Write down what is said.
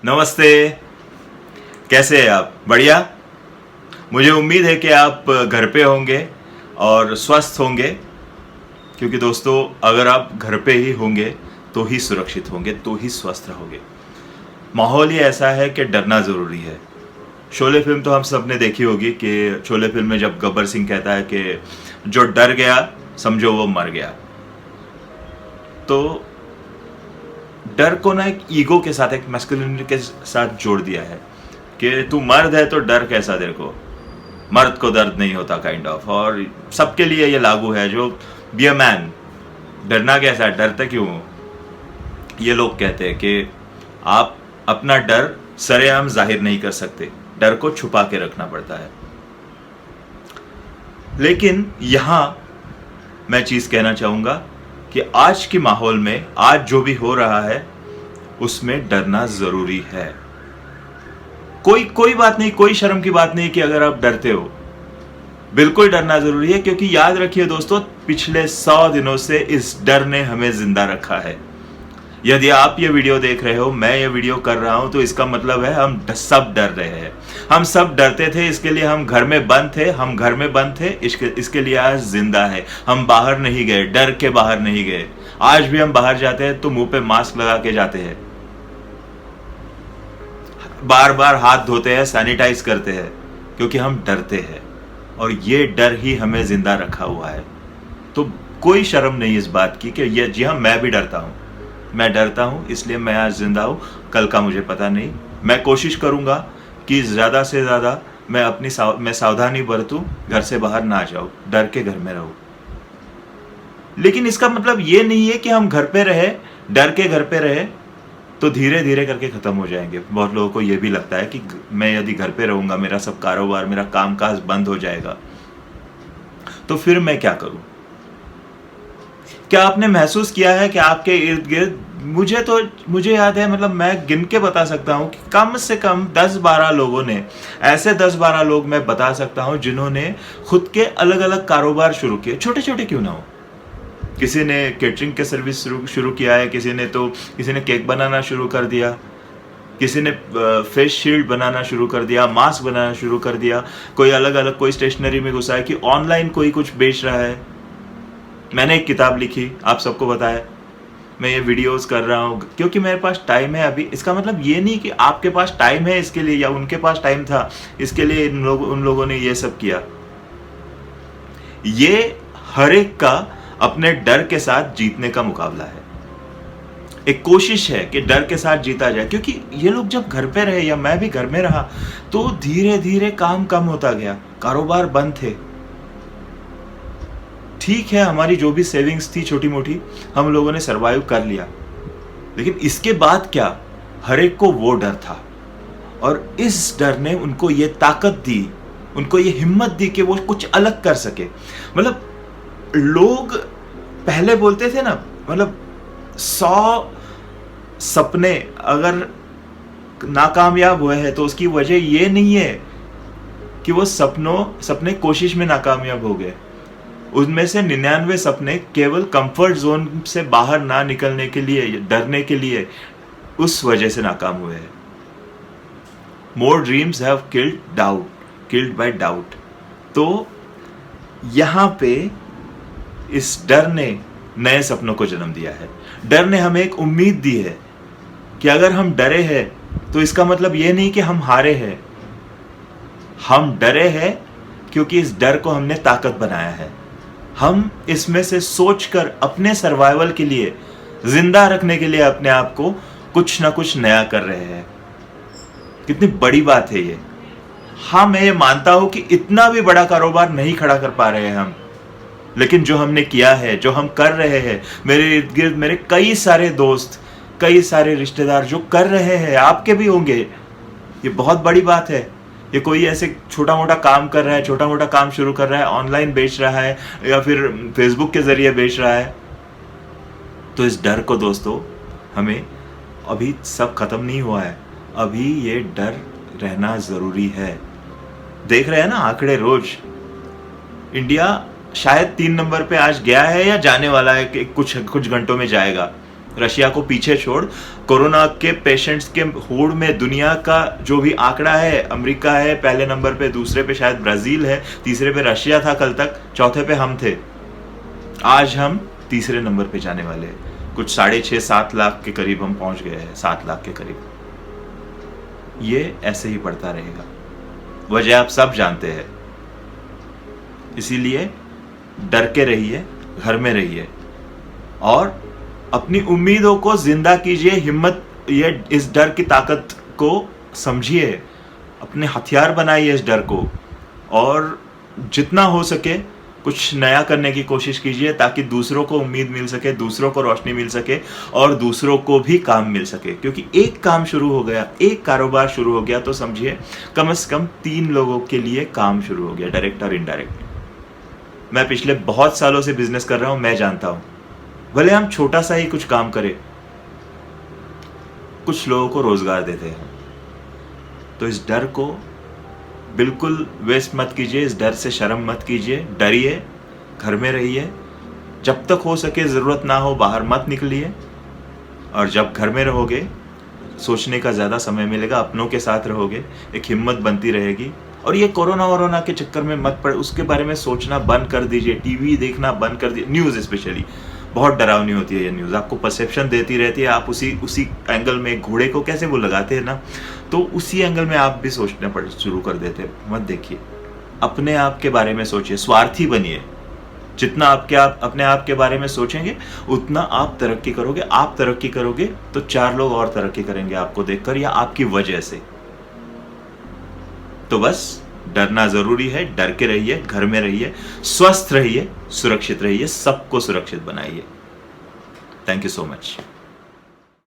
नमस्ते। कैसे हैं आप? बढ़िया। मुझे उम्मीद है कि आप घर पे होंगे और स्वस्थ होंगे, क्योंकि दोस्तों अगर आप घर पे ही होंगे तो ही सुरक्षित होंगे, तो ही स्वस्थ रहोगे। माहौल ही ऐसा है कि डरना ज़रूरी है। शोले फिल्म तो हम सब ने देखी होगी कि शोले फिल्म में जब गब्बर सिंह कहता है कि जो डर गया समझो वो मर गया, तो डर को ना एक ईगो के साथ, एक मैस्कुलिनिटी के साथ जोड़ दिया है कि तू मर्द है तो डर कैसा तेरे को, मर्द को दर्द नहीं होता काइंड ऑफ। और सबके लिए ये लागू है, जो बी अ मैन, डरना कैसा है, डरते क्यों हो? ये लोग कहते हैं कि आप अपना डर सरेआम जाहिर नहीं कर सकते, डर को छुपा के रखना पड़ता है। लेकिन यहां मैं चीज कहना चाहूंगा कि आज के माहौल में, आज जो भी हो रहा है उसमें डरना जरूरी है। कोई बात नहीं, कोई शर्म की बात नहीं कि अगर आप डरते हो, बिल्कुल डरना जरूरी है। क्योंकि याद रखिए दोस्तों, पिछले 100 दिनों से इस डर ने हमें जिंदा रखा है। यदि आप ये वीडियो देख रहे हो, मैं ये वीडियो कर रहा हूं, तो इसका मतलब है हम सब डर रहे हैं। हम सब डरते थे, इसके लिए हम घर में बंद थे, इसके लिए आज जिंदा है। हम बाहर नहीं गए, डर के बाहर नहीं गए। आज भी हम बाहर जाते हैं तो मुंह पे मास्क लगा के जाते हैं, बार बार हाथ धोते हैं, सैनिटाइज करते हैं, क्योंकि हम डरते हैं और ये डर ही हमें जिंदा रखा हुआ है। तो कोई शर्म नहीं इस बात की कि ये, जी हाँ, मैं भी डरता हूं, मैं डरता हूं, इसलिए मैं आज जिंदा हूं, कल का मुझे पता नहीं। मैं कोशिश करूंगा कि ज़्यादा से ज़्यादा मैं सावधानी बरतूं, घर से बाहर ना जाऊं, डर के घर में रहूं। लेकिन इसका मतलब ये नहीं है कि हम घर पे रहे, डर के घर पे रहे तो धीरे धीरे करके ख़त्म हो जाएंगे। बहुत लोगों को ये भी लगता है कि मैं यदि घर पे रहूंगा, मेरा सब कारोबार, मेरा कामकाज बंद हो जाएगा, तो फिर मैं क्या करूं? क्या आपने महसूस किया है कि आपके इर्द गिर्द, मुझे याद है, मतलब मैं गिन के बता सकता हूं कि कम से कम 10-12 लोगों ने, ऐसे 10-12 लोग मैं बता सकता हूं जिन्होंने खुद के अलग अलग कारोबार शुरू किए, छोटे छोटे क्यों ना हो। किसी ने केटरिंग के सर्विस शुरू किया है, किसी ने केक बनाना शुरू कर दिया, किसी ने फेस शील्ड बनाना शुरू कर दिया, मास्क बनाना शुरू कर दिया, कोई अलग अलग, कोई स्टेशनरी में घुसा है, कि ऑनलाइन कोई कुछ बेच रहा है। मैंने एक किताब लिखी, आप सबको बताया, मैं ये वीडियोस कर रहा हूँ क्योंकि मेरे पास टाइम है अभी। इसका मतलब ये नहीं कि आपके पास टाइम है इसके लिए, या उनके पास टाइम था इसके लिए उन लोगों ने ये सब किया। ये हर एक का अपने डर के साथ जीतने का मुकाबला है, एक कोशिश है कि डर के साथ जीता जाए। क्योंकि ये लोग जब घर पे रहे, या मैं भी घर में रहा, तो धीरे धीरे काम कम होता गया, कारोबार बंद थे। ठीक है, हमारी जो भी सेविंग्स थी छोटी मोटी, हम लोगों ने सरवाइव कर लिया, लेकिन इसके बाद क्या, हर एक को वो डर था। और इस डर ने उनको ये ताकत दी, उनको ये हिम्मत दी कि वो कुछ अलग कर सके। मतलब लोग पहले बोलते थे ना, मतलब 100 सपने अगर नाकामयाब हुए हैं तो उसकी वजह ये नहीं है कि वो सपने कोशिश में नाकामयाब हो गए। उनमें से 99 सपने केवल कंफर्ट जोन से बाहर ना निकलने के लिए, डरने के लिए, उस वजह से नाकाम हुए हैं। More dreams have killed by doubt. तो यहां पे इस डर ने नए सपनों को जन्म दिया है। डर ने हमें एक उम्मीद दी है कि अगर हम डरे हैं तो इसका मतलब ये नहीं कि हम हारे हैं। हम डरे हैं क्योंकि इस डर को हमने ताकत बनाया है। हम इसमें से सोचकर अपने सर्वाइवल के लिए, जिंदा रखने के लिए अपने आप को कुछ ना कुछ नया कर रहे हैं। कितनी बड़ी बात है ये। हाँ, मैं ये मानता हूं कि इतना भी बड़ा कारोबार नहीं खड़ा कर पा रहे हैं हम, लेकिन जो हमने किया है, जो हम कर रहे हैं, मेरे इर्द गिर्द मेरे कई सारे दोस्त, कई सारे रिश्तेदार जो कर रहे हैं, आपके भी होंगे, ये बहुत बड़ी बात है। ये कोई ऐसे छोटा मोटा काम कर रहा है, छोटा मोटा काम शुरू कर रहा है, ऑनलाइन बेच रहा है या फिर फेसबुक के जरिए बेच रहा है, तो इस डर को दोस्तों, हमें अभी सब खत्म नहीं हुआ है, अभी ये डर रहना जरूरी है। देख रहे हैं ना आंकड़े रोज, इंडिया शायद 3 नंबर पे आज गया है या जाने वाला है कि कुछ घंटों में जाएगा। रशिया को पीछे छोड़, कोरोना के पेशेंट्स के होड़ में दुनिया का जो भी आंकड़ा है, अमेरिका है पहले नंबर पे, दूसरे पे शायद ब्राजील है, तीसरे पे रशिया था कल तक, चौथे पे हम थे। आज हम तीसरे नंबर पे जाने वाले हैं। कुछ 6.5-7 लाख के करीब हम पहुंच गए हैं, 7 लाख के करीब। ये ऐसे ही बढ़ता रहेगा, वजह आप सब जानते हैं। इसीलिए डर के रहिए, घर में रहिए और अपनी उम्मीदों को जिंदा कीजिए। हिम्मत, ये इस डर की ताकत को समझिए, अपने हथियार बनाइए इस डर को, और जितना हो सके कुछ नया करने की कोशिश कीजिए ताकि दूसरों को उम्मीद मिल सके, दूसरों को रोशनी मिल सके और दूसरों को भी काम मिल सके। क्योंकि एक काम शुरू हो गया, एक कारोबार शुरू हो गया तो समझिए कम से कम 3 लोगों के लिए काम शुरू हो गया, डायरेक्ट और इनडायरेक्ट। मैं पिछले बहुत सालों से बिजनेस कर रहा हूं, मैं जानता हूं, भले हम छोटा सा ही कुछ काम करें, कुछ लोगों को रोजगार देते हैं। तो इस डर को बिल्कुल वेस्ट मत कीजिए, इस डर से शर्म मत कीजिए, डरिए, घर में रहिए, जब तक हो सके ज़रूरत ना हो बाहर मत निकलिए। और जब घर में रहोगे सोचने का ज़्यादा समय मिलेगा, अपनों के साथ रहोगे, एक हिम्मत बनती रहेगी। और ये कोरोना वोरोना के चक्कर में मत पड़, उसके बारे में सोचना बंद कर दीजिए, टीवी देखना बंद कर दीजिए। न्यूज़ स्पेशली बहुत डरावनी होती है ये न्यूज़, आपको परसेप्शन देती रहती है। आप उसी एंगल में घोड़े को कैसे वो लगाते हैं ना, तो उसी एंगल में आप भी सोचना शुरू कर देते हैं। मत देखिए, अपने आप के बारे में सोचिए, स्वार्थी बनिए। जितना अपने आप के बारे में सोचेंगे उतना आप तरक्की करोगे। आप तरक्की करोगे तो 4 लोग और तरक्की करेंगे आपको देखकर या आपकी वजह से। तो बस डरना जरूरी है, डर के रहिए, घर में रहिए, स्वस्थ रहिए, सुरक्षित रहिए, सबको सुरक्षित बनाइए। Thank you so much.